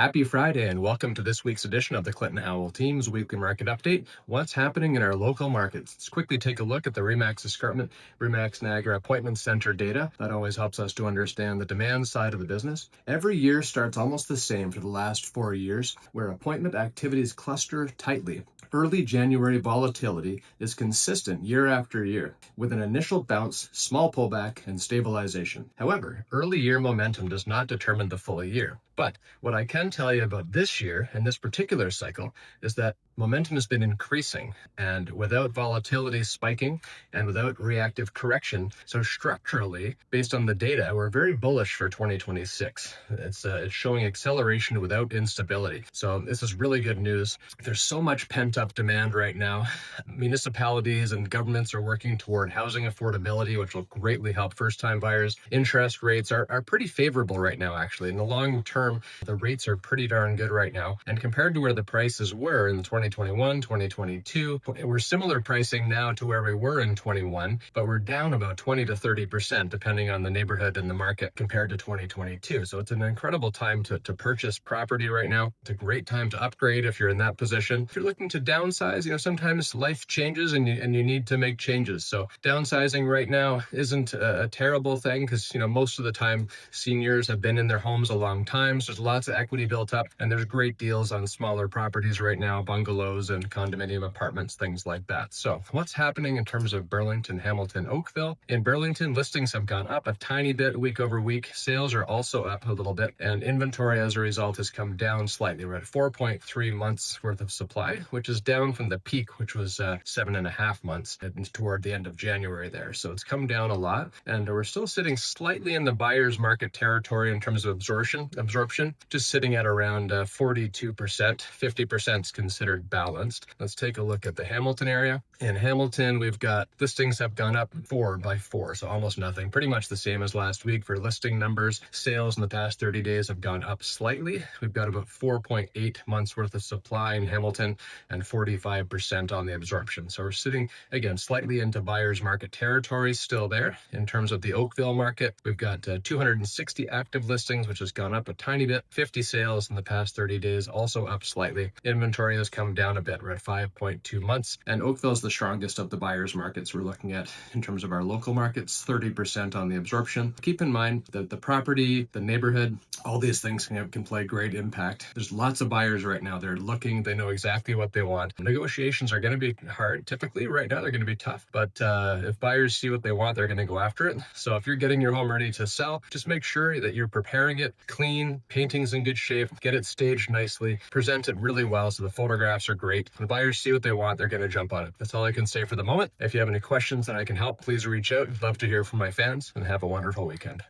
Happy Friday and welcome to this week's edition of the Clinton Howell Team's Weekly Market Update. What's happening in our local markets? Let's quickly take a look at the RE/MAX Escarpment, RE/MAX Niagara Appointment Center data. That always helps us to understand the demand side of the business. Every year starts almost the same for the last 4 years, where appointment activities cluster tightly. Early January volatility is consistent year after year, with an initial bounce, small pullback, and stabilization. However, early year momentum does not determine the full year. But what I can tell you about this year and this particular cycle is that momentum has been increasing, and without volatility spiking and without reactive correction. So structurally, based on the data, we're very bullish for 2026. It's showing acceleration without instability. So this is really good news. There's so much pent-up demand right now. Municipalities and governments are working toward housing affordability, which will greatly help first-time buyers. Interest rates are pretty favorable right now, actually. In the long term, the rates are pretty darn good right now. And compared to where the prices were in 2021, 2022, we're similar pricing now to where we were in 21, but we're down about 20 to 30%, depending on the neighborhood and the market compared to 2022. So it's an incredible time to purchase property right now. It's a great time to upgrade if you're in that position. If you're looking to downsize, sometimes life changes and you need to make changes. So downsizing right now isn't a terrible thing because, most of the time seniors have been in their homes a long time. So there's lots of equity built up and there's great deals on smaller properties right now, bungalows and condominium apartments, things like that. So what's happening in terms of Burlington, Hamilton, Oakville? In Burlington, listings have gone up a tiny bit week over week. Sales are also up a little bit, and inventory as a result has come down slightly. We're at 4.3 months worth of supply, which is down from the peak, which was 7.5 months toward the end of January there. So it's come down a lot, and we're still sitting slightly in the buyer's market territory in terms of absorption, just sitting at around 42%. 50% is considered balanced. Let's take a look at the Hamilton area. In Hamilton, we've got listings have gone up 4 by 4, so almost nothing. Pretty much the same as last week for listing numbers. Sales in the past 30 days have gone up slightly. We've got about 4.8 months worth of supply in Hamilton and 45% on the absorption. So we're sitting, again, slightly into buyer's market territory still there. In terms of the Oakville market, we've got 260 active listings, which has gone up a tiny bit. 50 sales in the past 30 days, also up slightly. Inventory has come down a bit. We're at 5.2 months. And Oakville is the strongest of the buyer's markets we're looking at in terms of our local markets, 30% on the absorption. Keep in mind that the property, the neighborhood, all these things can play great impact. There's lots of buyers right now. They're looking, they know exactly what they want. Negotiations are going to be hard. Typically right now, they're going to be tough. But if buyers see what they want, they're going to go after it. So if you're getting your home ready to sell, just make sure that you're preparing it clean, painting's in good shape, get it staged nicely, present it really well so the photographs are great. When the buyers see what they want, they're going to jump on it. That's all I can say for the moment. If you have any questions that I can help, please reach out. I'd love to hear from my fans, and have a wonderful weekend.